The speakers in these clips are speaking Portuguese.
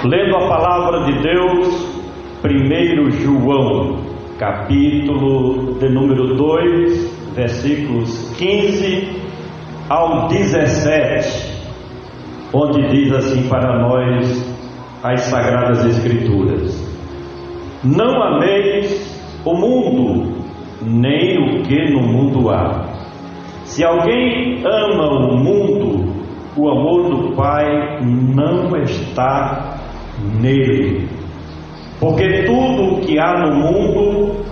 Lendo a palavra de Deus, 1 João, capítulo de número 2, versículos 15 ao 17, onde diz assim para nós as Sagradas Escrituras: Não ameis o mundo, nem o que no mundo há. Se alguém ama o mundo, o amor do Pai não está nele. Porque tudo o que há no mundo,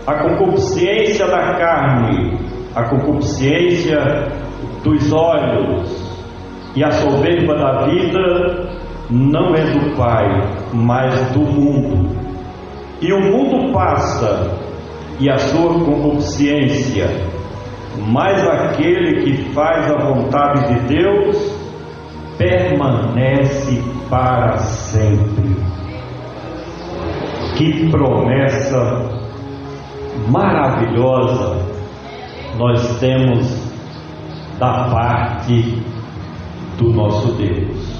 a concupiscência da carne, a concupiscência dos olhos e a soberba da vida, não é do Pai, mas do mundo. E o mundo passa, e a sua concupiscência, mas aquele que faz a vontade de Deus permanece para sempre. Que promessa maravilhosa nós temos da parte do nosso Deus.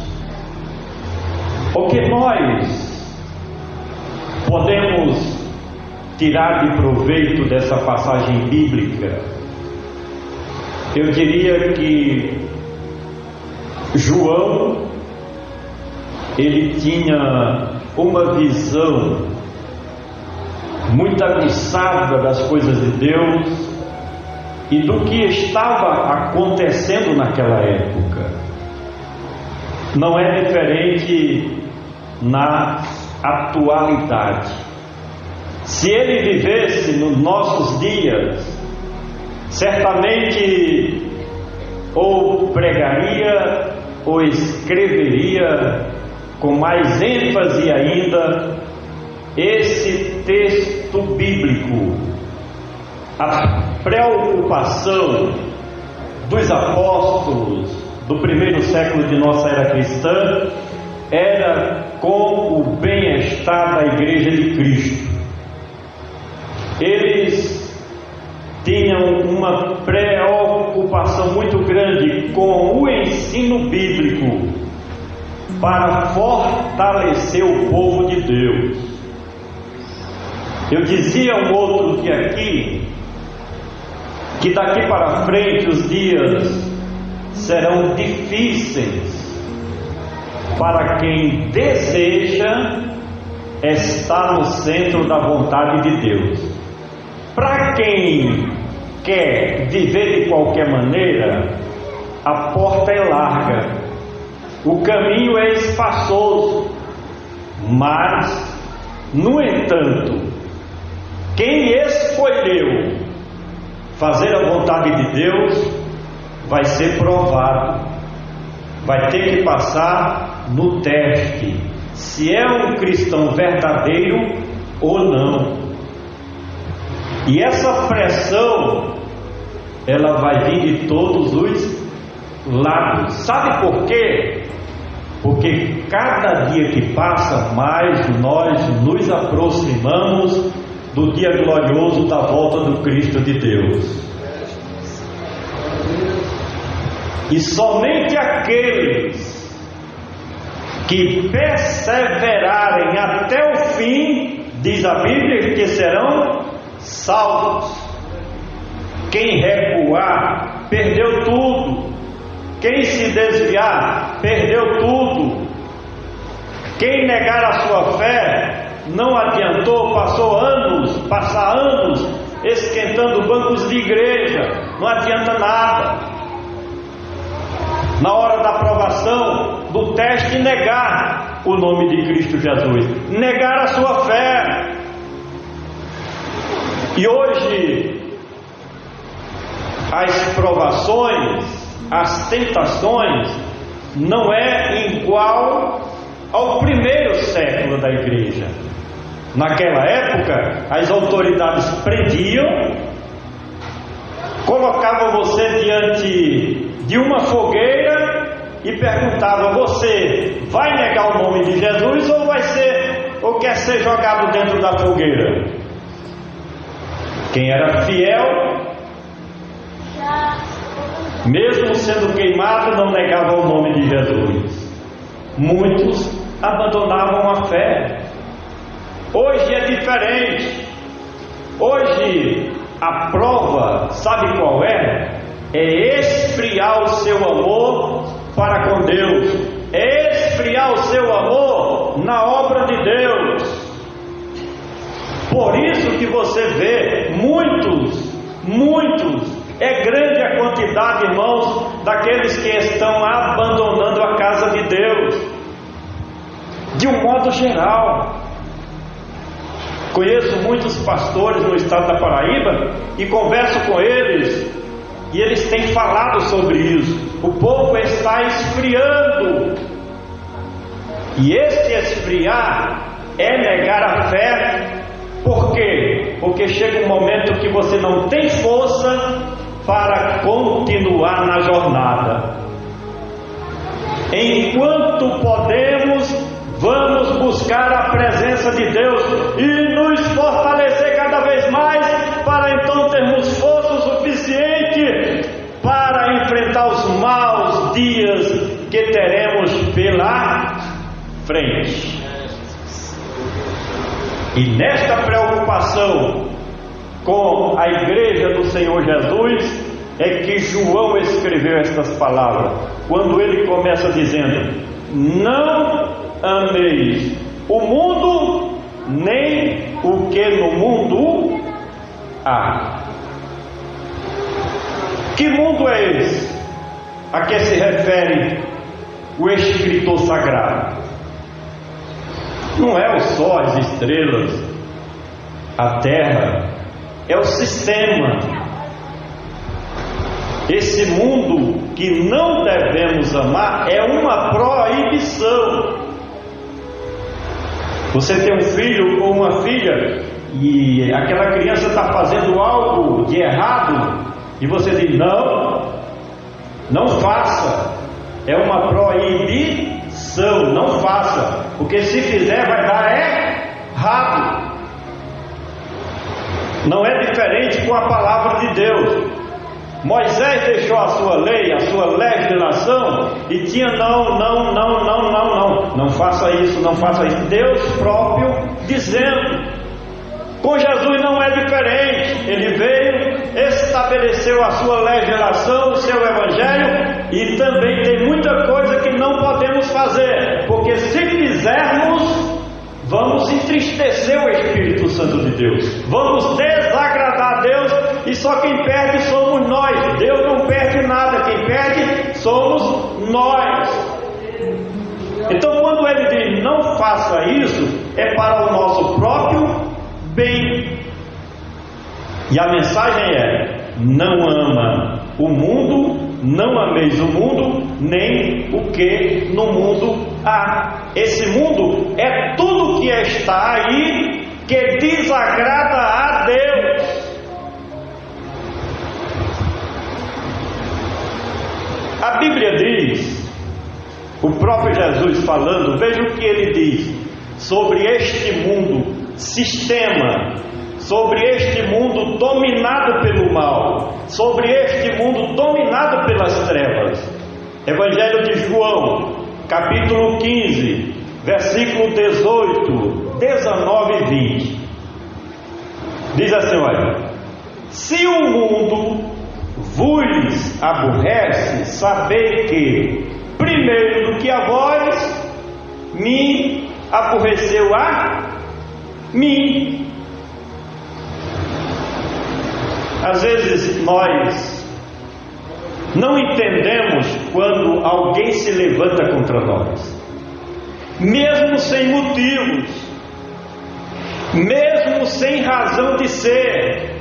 O que nós podemos tirar de proveito dessa passagem bíblica? Eu diria que João, ele tinha uma visão muito aguçada das coisas de Deus e do que estava acontecendo naquela época. Não é diferente na atualidade. Se ele vivesse nos nossos dias, certamente ou pregaria ou escreveria com mais ênfase ainda esse texto bíblico. A preocupação dos apóstolos do primeiro século de nossa era cristã era com o bem-estar da Igreja de Cristo. Eles tinham uma preocupação muito grande com o ensino bíblico para fortalecer o povo de Deus. Eu dizia um outro dia aqui que daqui para frente os dias serão difíceis para quem deseja estar no centro da vontade de Deus. Para quem quer viver de qualquer maneira, a porta é larga, o caminho é espaçoso, mas, no entanto, quem escolheu fazer a vontade de Deus vai ser provado, vai ter que passar no teste, se é um cristão verdadeiro ou não. E essa pressão, ela vai vir de todos os lados. Sabe por quê? Porque cada dia que passa, mais nós nos aproximamos do dia glorioso da volta do Cristo de Deus. E somente aqueles que perseverarem até o fim, diz a Bíblia, que serão salvos. Quem recuar, perdeu tudo. Quem se desviar, perdeu tudo. Quem negar a sua fé, não adiantou, passa anos esquentando bancos de igreja, não adianta nada. Na hora da aprovação do teste, negar o nome de Cristo Jesus, negar a sua fé. E hoje as provações, as tentações não é igual ao primeiro século da igreja. Naquela época, as autoridades prendiam, colocavam você diante de uma fogueira e perguntavam: você vai negar o nome de Jesus ou quer ser jogado dentro da fogueira? Quem era fiel, mesmo sendo queimado, não negava o nome de Jesus. Muitos abandonavam a fé. Hoje é diferente. Hoje a prova, sabe qual é? É esfriar o seu amor para com Deus, é esfriar o seu amor na obra de Deus. Por isso que você vê muitos, é grande a quantidade, irmãos, daqueles que estão abandonando a casa de Deus, de um modo geral. Conheço muitos pastores no estado da Paraíba e converso com eles, e eles têm falado sobre isso. O povo está esfriando, e esse esfriar é negar a fé. Por quê? Porque chega um momento que você não tem força para continuar na jornada. Enquanto podemos, vamos buscar a presença de Deus e nos fortalecer cada vez mais, para então termos força o suficiente para enfrentar os maus dias que teremos pela frente. E nesta preocupação com a igreja do Senhor Jesus é que João escreveu estas palavras, quando ele começa dizendo: não ameis o mundo, nem o que no mundo há. Que mundo é esse a que se refere o escritor sagrado? Não é o sol, as estrelas, a terra, é o sistema. Esse mundo que não devemos amar é uma proibição. Você tem um filho ou uma filha e aquela criança está fazendo algo de errado e você diz: não faça. É uma proibição, não faça, porque se fizer vai dar errado. Não é diferente com a palavra de Deus. Moisés deixou a sua lei, a sua legislação, e tinha não faça isso, não faça isso. Deus próprio dizendo. Com Jesus não é diferente. Ele veio, estabeleceu a sua legislação, o seu evangelho, e também tem muita coisa que não podemos fazer, porque se fizermos, vamos entristecer o Espírito Santo de Deus, vamos desagradar a Deus, e só quem perde somos nós. Deus não perde nada, quem perde somos nós. Então quando ele diz não faça isso, é para o nosso próprio bem. E a mensagem é: não ama o mundo, não ameis o mundo, nem o que no mundo há. Esse mundo é tudo que está aí que desagrada a Deus. A Bíblia diz, o próprio Jesus falando, veja o que ele diz sobre este mundo, sistema, sobre este mundo dominado pelo mal, sobre este mundo dominado pelas trevas. Evangelho de João, capítulo 15, versículo 18, 19 e 20. Diz assim: olha, se o mundo vos aborrece, sabei que primeiro do que a vós me aborreceu a mim. Às vezes nós não entendemos quando alguém se levanta contra nós, mesmo sem motivos, mesmo sem razão de ser.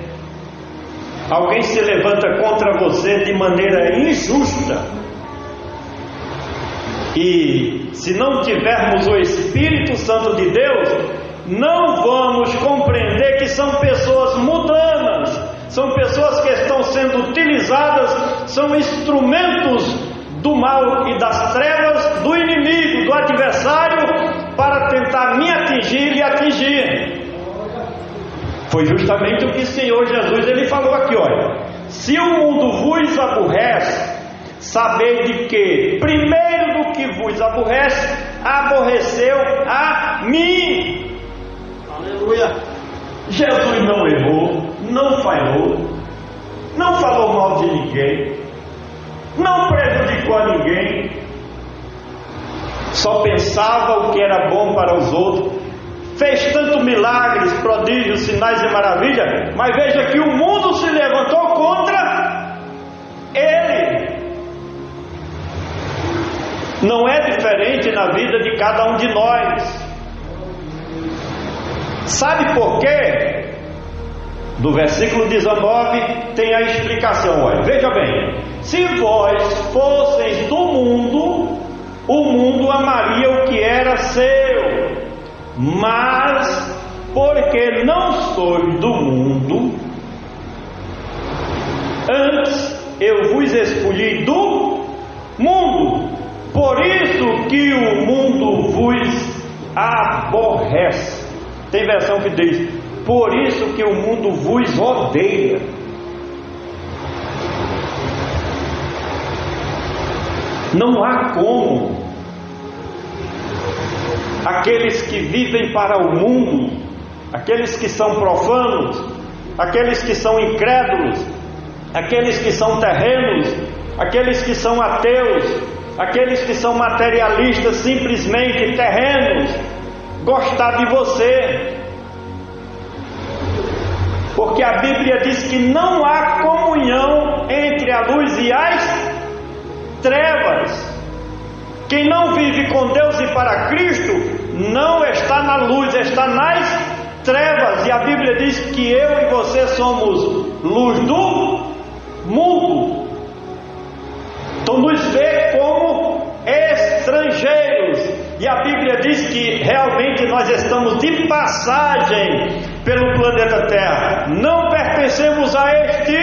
Alguém se levanta contra você de maneira injusta, e se não tivermos o Espírito Santo de Deus, não vamos compreender que são pessoas mundanas, são pessoas que estão sendo utilizadas, são instrumentos do mal e das trevas, do inimigo, do adversário, para tentar me atingir e atingir. Foi justamente o que o Senhor Jesus ele falou aqui, olha: se o mundo vos aborrece, sabei de que primeiro do que vos aborrece, aborreceu a mim. Aleluia. Jesus não errou, não falhou, não falou mal de ninguém, não prejudicou a ninguém, só pensava o que era bom para os outros. Fez tanto milagres, prodígios, sinais e maravilhas, mas veja que o mundo se levantou contra ele. Não é diferente na vida de cada um de nós. Sabe por quê? Do versículo 19 tem a explicação. Olha, veja bem: se vós fosseis do mundo, o mundo amaria o que era seu, mas porque não sois do mundo, antes eu vos escolhi do mundo, por isso que o mundo vos aborrece. Tem versão que diz: por isso que o mundo vos odeia. Não há como aqueles que vivem para o mundo, aqueles que são profanos, aqueles que são incrédulos, aqueles que são terrenos, aqueles que são ateus, aqueles que são materialistas, simplesmente terrenos, gostar de você, porque a Bíblia diz que não há comunhão entre a luz e as trevas. Quem não vive com Deus e para Cristo não está na luz, está nas trevas. E a Bíblia diz que eu e você somos luz do mundo. Então nos vê como estrangeiros. E a Bíblia diz que realmente nós estamos de passagem pelo planeta Terra. Não pertencemos a este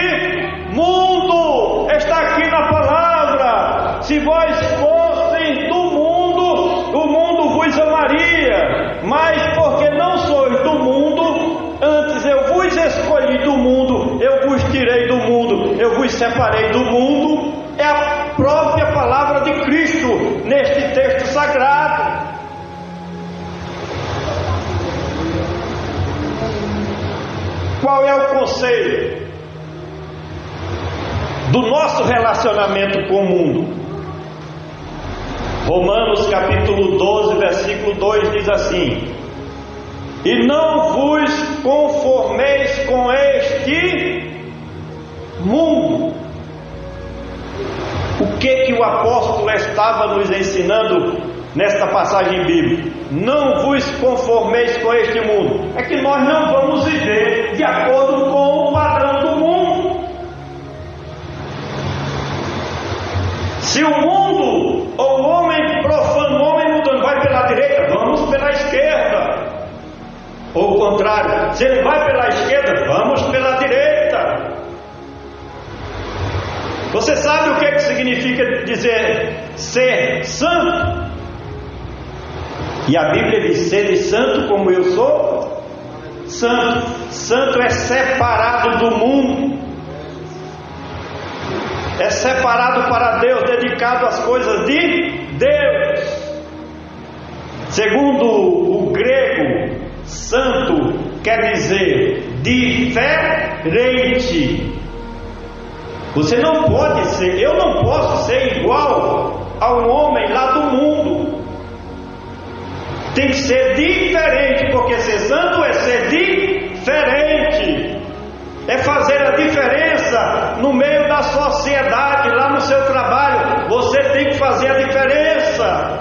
mundo. Está aqui na palavra: se vós fosseis do mundo, o mundo vos amaria, mas porque não sois do mundo, antes eu vos escolhi do mundo, eu vos tirei do mundo, eu vos separei do mundo. É a própria palavra de Cristo neste texto sagrado. Qual é o conselho do nosso relacionamento com o mundo? Romanos capítulo 12, versículo 2 diz assim: e não vos conformeis com este mundo. O que o apóstolo estava nos ensinando nesta passagem bíblica? Não vos conformeis com este mundo. É que nós não vamos viver de acordo com o padrão do mundo. Se o mundo, ou o homem profano, o homem mudando, vai pela direita, vamos pela esquerda. Ou o contrário, se ele vai pela esquerda, vamos pela direita. Você sabe o que significa dizer ser santo? E a Bíblia diz: sede santo como eu sou santo. Santo é separado do mundo, é separado para Deus, dedicado às coisas de Deus. Segundo o grego, santo quer dizer diferente. Você não pode ser, eu não posso ser igual a um homem lá do mundo. Tem que ser diferente, porque ser santo é ser diferente, é fazer a diferença no meio da sociedade, lá no seu trabalho. Você tem que fazer a diferença.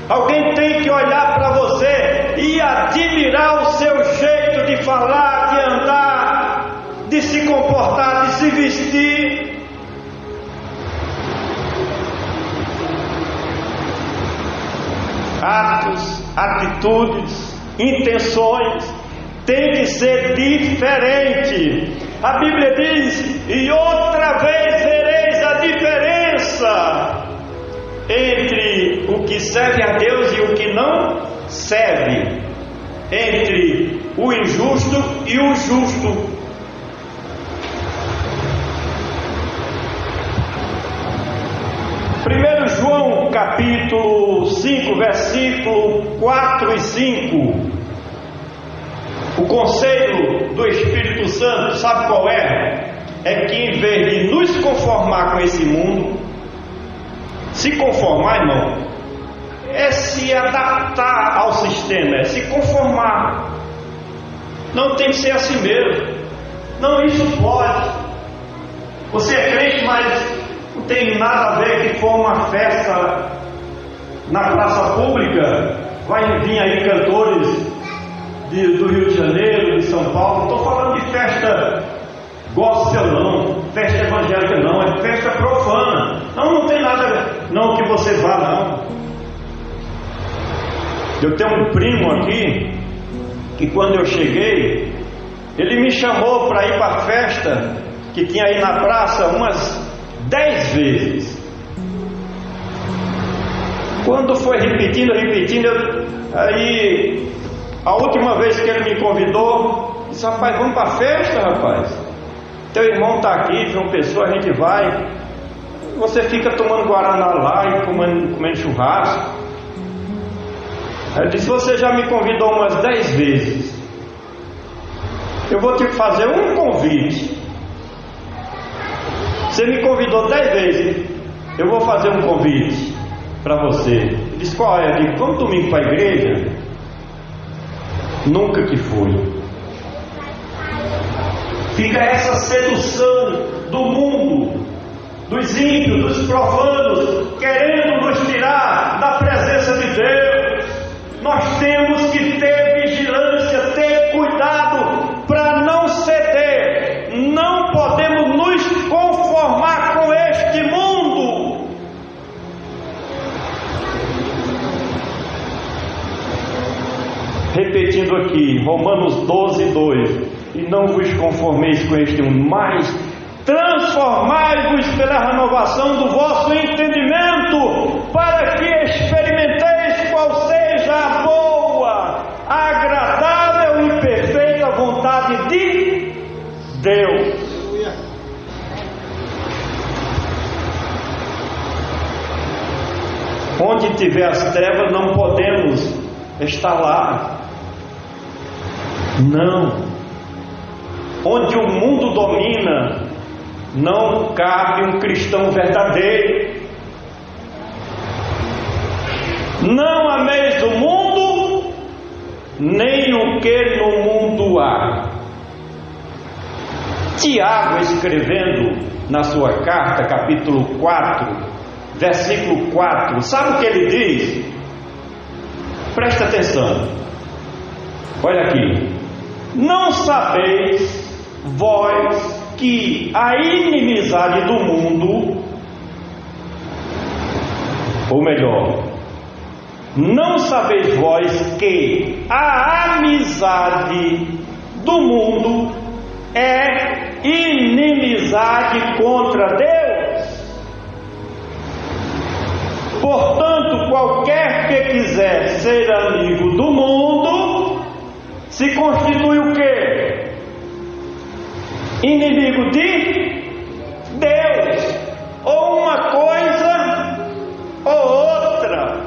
Alguém tem que olhar para você e admirar o seu jeito de falar, de andar, de se comportar, de se vestir. Atos, atitudes, intenções tem que ser diferente. A Bíblia diz: e outra vez vereis a diferença entre o que serve a Deus e o que não serve, entre o injusto e o justo. 1 João capítulo 5, versículo 4 e 5. O conselho do Espírito Santo, sabe qual é? É que em vez de nos conformar com esse mundo, se conformar, irmão, é se adaptar ao sistema, é se conformar. Não tem que ser assim mesmo. Não, isso pode. Você é crente, mas não tem nada a ver que for uma festa na praça pública. Vai vir aí cantores do Rio de Janeiro, de São Paulo. Não estou falando de festa gospel não, festa evangélica não, é festa profana. Não tem nada não que você vá não. Eu tenho um primo aqui que quando eu cheguei, ele me chamou para ir para a festa que tinha aí na praça umas 10 vezes. Quando foi repetindo, aí a última vez que ele me convidou, disse: rapaz, vamos para a festa, rapaz. Teu irmão está aqui, João Pessoa, a gente vai. Você fica tomando guaraná lá e comendo churrasco. Aí eu disse: você já me convidou umas 10 vezes. Eu vou te fazer um convite. Você me convidou 10 vezes. Eu vou fazer um convite para você. Ele disse: qual é? Eu digo: vamos domingo para a igreja? Nunca que fui. Fica essa sedução do mundo, dos ímpios, dos profanos, querendo nos tirar da presença de Deus. Nós temos que ter vigilância, ter cuidado para não ceder. Não podemos nos conformar com este mundo. Repetindo aqui, Romanos 12, 2: e não vos conformeis com este mundo, mas transformai-vos pela renovação do vosso entendimento, para que experimenteis qual seja a boa, agradável e perfeita vontade de Deus. Onde tiver as trevas, não podemos estar lá. Não. Onde o mundo domina, não cabe um cristão verdadeiro. Não ameis o mundo, nem o que no mundo há. Tiago, escrevendo na sua carta, capítulo 4, versículo 4, sabe o que ele diz? Presta atenção. Olha aqui: não sabeis vós que a inimizade do mundo, ou melhor, não sabeis vós que a amizade do mundo é inimizade contra Deus? Portanto, qualquer que quiser ser amigo do mundo se constitui o quê? Inimigo de Deus. Ou uma coisa ou outra.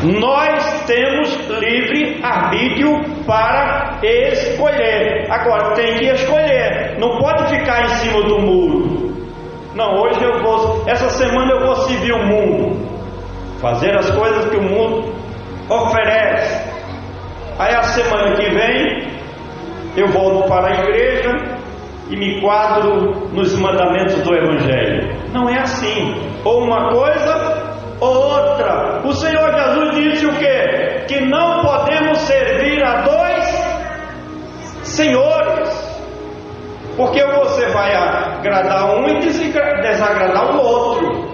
Nós temos livre arbítrio para escolher. Agora tem que escolher. Não pode ficar em cima do muro. Não, hoje eu vou, essa semana eu vou servir o mundo, fazer as coisas que o mundo oferece. Aí a semana que vem eu volto para a igreja e me quadro nos mandamentos do Evangelho. Não é assim. Ou uma coisa ou outra. O Senhor Jesus disse o quê? Que não podemos servir a dois senhores. Porque você vai agradar um e desagradar o outro.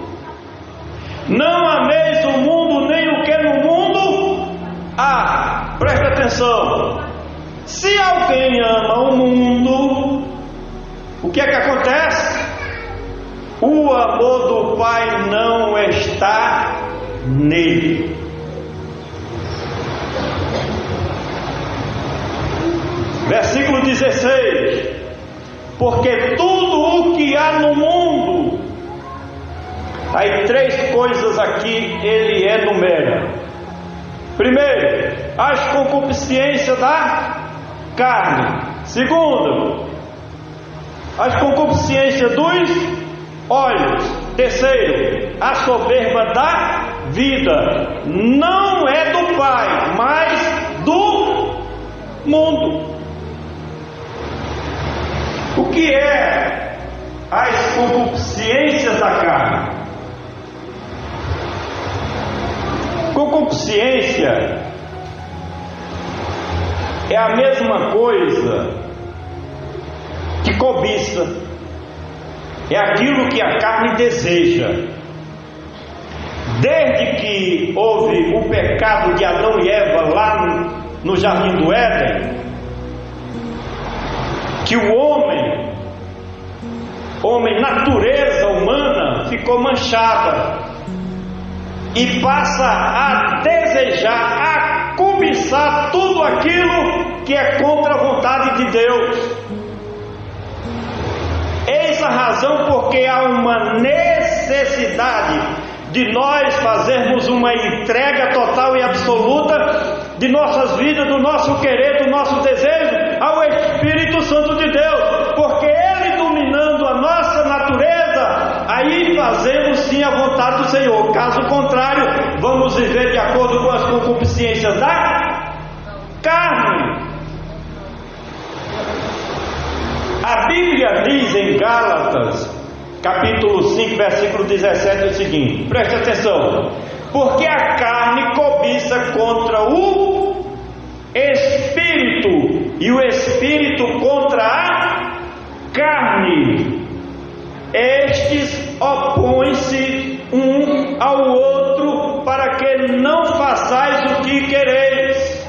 Não ameis o mundo nem o que no mundo há. Presta atenção. Se alguém ama o mundo, o que é que acontece? O amor do Pai não está nele. Versículo 16: porque tudo o que há no mundo, Aí 3 coisas aqui ele enumera. Primeiro, as concupiscências da carne. Segundo, as concupiscências dos olhos. Terceiro, a soberba da vida. Não é do Pai, mas do mundo. O que é as concupiscências da carne? Concupiscência é a mesma coisa que cobiça. É aquilo que a carne deseja. Desde que houve o pecado de Adão e Eva lá no Jardim do Éden, que o homem, natureza humana, ficou manchada e passa a desejar, a cobiçar tudo aquilo que é contra a vontade de Deus. Eis a razão porque há uma necessidade de nós fazermos uma entrega total e absoluta de nossas vidas, do nosso querer, do nosso desejo ao Espírito Santo de Deus, porque Ele dominando a nossa natureza, aí fazemos sim a vontade do Senhor. Caso contrário, vamos viver de acordo com as concupiscências da carne. A Bíblia diz em Gálatas, capítulo 5, versículo 17, o seguinte, preste atenção: porque a carne cobiça contra o Espírito, e o Espírito contra a carne. Estes opõem-se um ao outro, para que não façais o que quereis.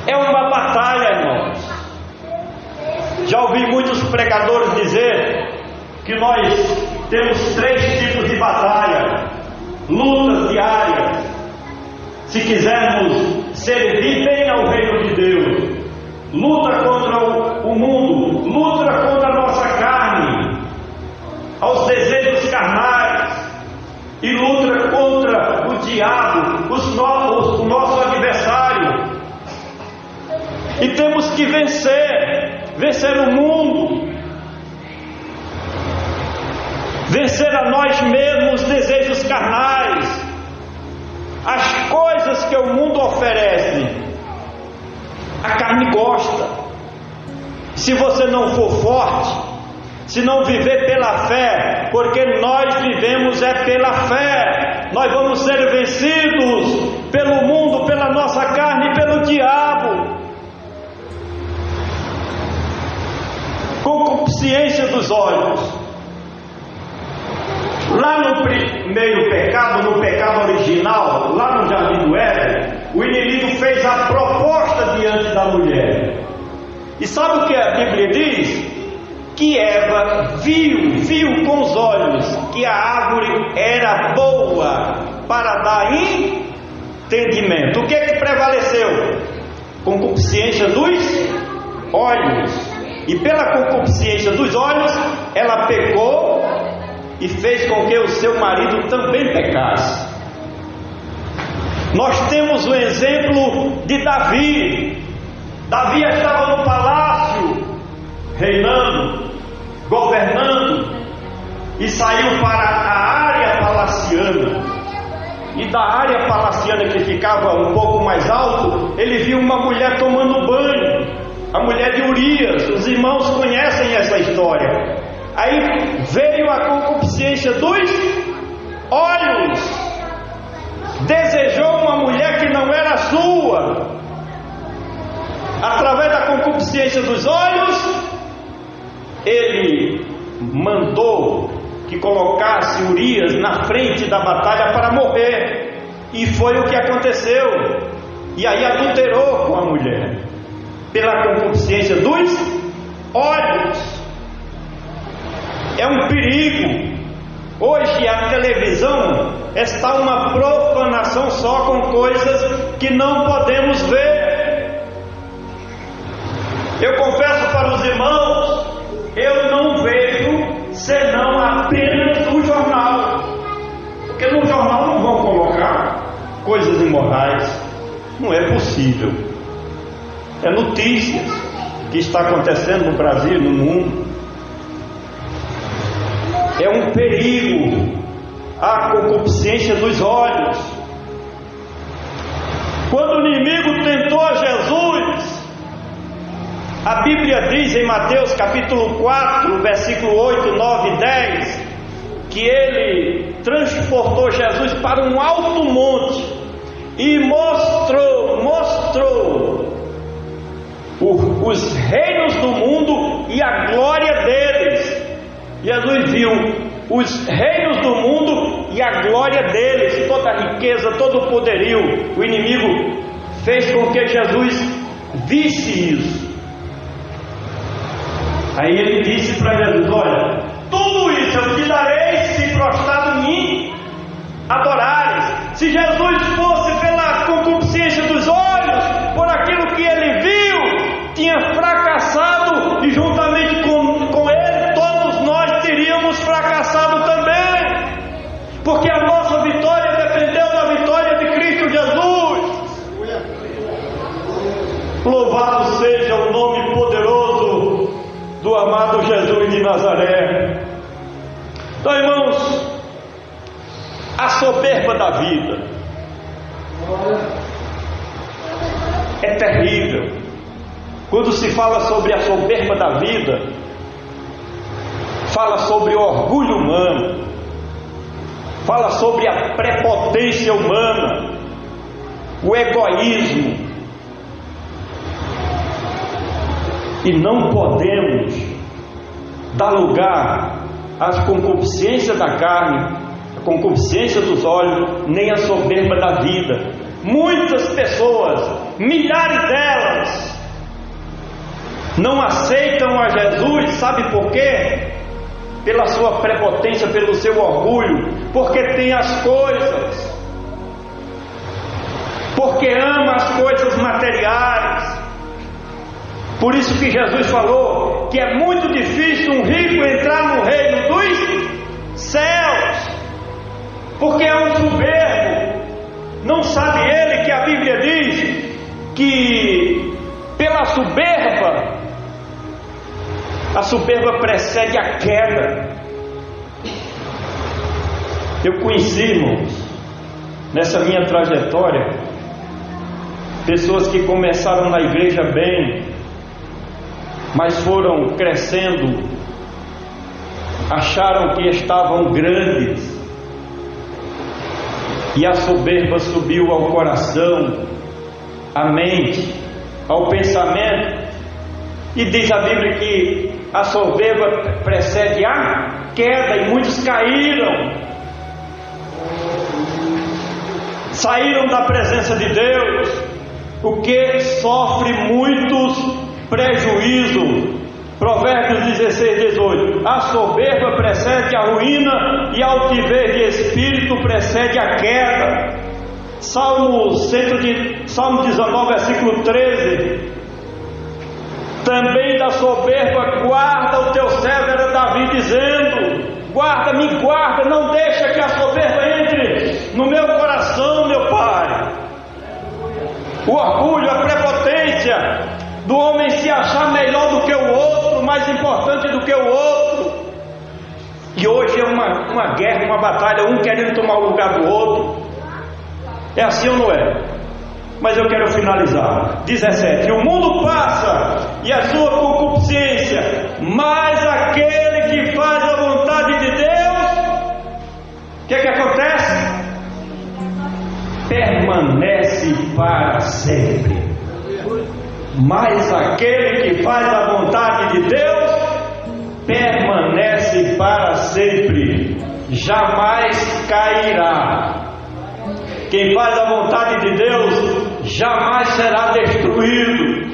É uma batalha, irmãos. Já ouvi muitos pregadores dizer que nós temos 3 tipos de batalha, lutas diárias, se quisermos servir bem ao reino de Deus. Luta contra o mundo, luta contra a nossa carne, aos desejos carnais, e luta contra o diabo, o nosso adversário. E temos que vencer o mundo, vencer a nós mesmos, os desejos carnais, as coisas que o mundo oferece. A carne gosta. Se você não for forte, se não viver pela fé, porque nós vivemos pela fé, nós vamos ser vencidos pelo mundo, pela nossa carne e pelo diabo. Concupiscência dos olhos. Lá no primeiro pecado, no pecado original, lá no Jardim do Éden, o inimigo fez a proposta diante da mulher. E sabe o que a Bíblia diz? Que Eva viu com os olhos que a árvore era boa para dar entendimento. O que é que prevaleceu? Concupiscência dos olhos. E pela concupiscência dos olhos, ela pecou e fez com que o seu marido também pecasse. Nós temos o exemplo de Davi. Davi estava no palácio, reinando, governando, e saiu para a área palaciana. E da área palaciana, que ficava um pouco mais alto, ele viu uma mulher tomando banho, a mulher de Urias. Os irmãos conhecem essa história. Aí veio a concupiscência dos olhos, desejou uma mulher que não era sua. Através da concupiscência dos olhos, ele mandou que colocasse Urias na frente da batalha para morrer. E foi o que aconteceu. E aí adulterou com a mulher, pela concupiscência dos olhos. É um perigo. Hoje a televisão está uma profanação só com coisas que não podemos ver. Eu confesso para os irmãos, eu não vejo senão apenas o jornal. jornais. Não é possível. É notícias que está acontecendo no Brasil e no mundo. É um perigo a concupiscência dos olhos. Quando o inimigo tentou a Jesus, a Bíblia diz em Mateus capítulo 4, versículo 8, 9 e 10, que ele transportou Jesus para um alto monte e mostrou os reinos do mundo e a glória deles. Jesus viu os reinos do mundo e a glória deles, toda a riqueza, todo o poderio. O inimigo fez com que Jesus visse isso. Aí ele disse para Jesus: olha, tudo isso eu te darei se prostrado em mim adorares. Se Jesus fosse pela concupiscência dos olhos, por aquilo que ele viu, tinha fracassado, e juntamente com ele todos nós teríamos fracassado também, porque a nossa vitória dependeu da vitória de Cristo Jesus. Louvado seja o nome poderoso do amado Jesus de Nazaré. Então, irmãos, a soberba da vida é terrível. Quando se fala sobre a soberba da vida, fala sobre o orgulho humano, fala sobre a prepotência humana, o egoísmo. E não podemos dar lugar às concupiscências da carne, a concupiscência dos olhos, nem a soberba da vida. Muitas pessoas, milhares delas, não aceitam a Jesus, sabe por quê? Pela sua prepotência, pelo seu orgulho, porque tem as coisas, porque ama as coisas materiais. Por isso que Jesus falou que é muito difícil um rico entrar no reino dos céus, porque é um soberbo. Não sabe ele que a Bíblia diz que pela soberba, a soberba precede a queda. Eu conheci, irmãos, nessa minha trajetória, pessoas que começaram na igreja bem, mas foram crescendo, acharam que estavam grandes, e a soberba subiu ao coração, à mente, ao pensamento, e diz a Bíblia que a soberba precede a queda, e muitos caíram, saíram da presença de Deus, o que sofre muitos prejuízo. Provérbios 16, 18: a soberba precede a ruína, e a altivez de espírito precede a queda. Salmo 19, versículo 13: também da soberba guarda o teu servo, era Davi dizendo: guarda, me guarda, não deixa que a soberba entre no meu coração, meu Pai. O orgulho, a prepotência do homem se achar melhor do que o outro, mais importante do que o outro. E hoje é uma guerra, uma batalha, um querendo tomar o lugar do outro. É assim ou não é? Mas eu quero finalizar. 17: o mundo passa e a sua concupiscência, mas aquele que faz a vontade de Deus, o que acontece? Permanece para sempre. Mas aquele que faz a vontade de Deus permanece para sempre, jamais cairá. Quem faz a vontade de Deus jamais será destruído.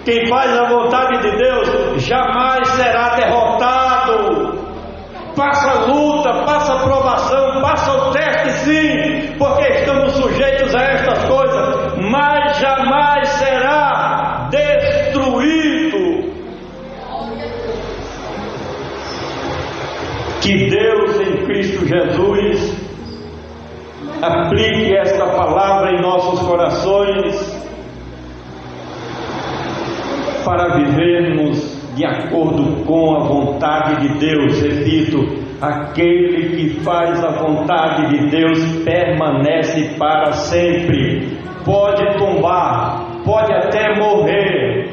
Quem faz a vontade de Deus jamais será derrotado. Passa luta, passa provação, passa o teste, sim, porque estamos sujeitos a estas coisas, mas jamais será destruído. Que Deus em Cristo Jesus Aplique esta palavra em nossos corações para vivermos de acordo com a vontade de Deus. Repito, aquele que faz a vontade de Deus permanece para sempre. Pode tombar, pode até morrer,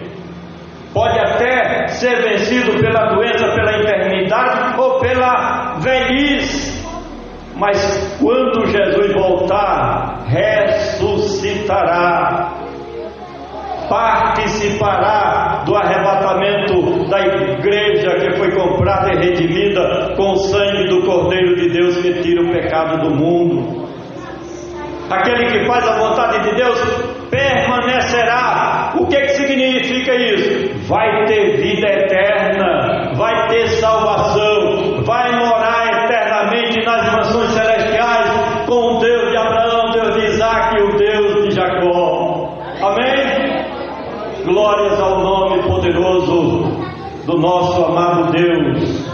pode até ser vencido pela doença, pela enfermidade ou pela velhice, mas quando Jesus voltar, ressuscitará, participará do arrebatamento da igreja que foi comprada e redimida com o sangue do Cordeiro de Deus que tira o pecado do mundo. Aquele que faz a vontade de Deus permanecerá. O que significa isso? Vai ter vida eterna, vai ter salvação, vai morar eternamente nas mansões celestiais com o Deus de Abraão, o Deus de Isaac e o Deus de Jacó. Amém? Glórias ao nome poderoso do nosso amado Deus.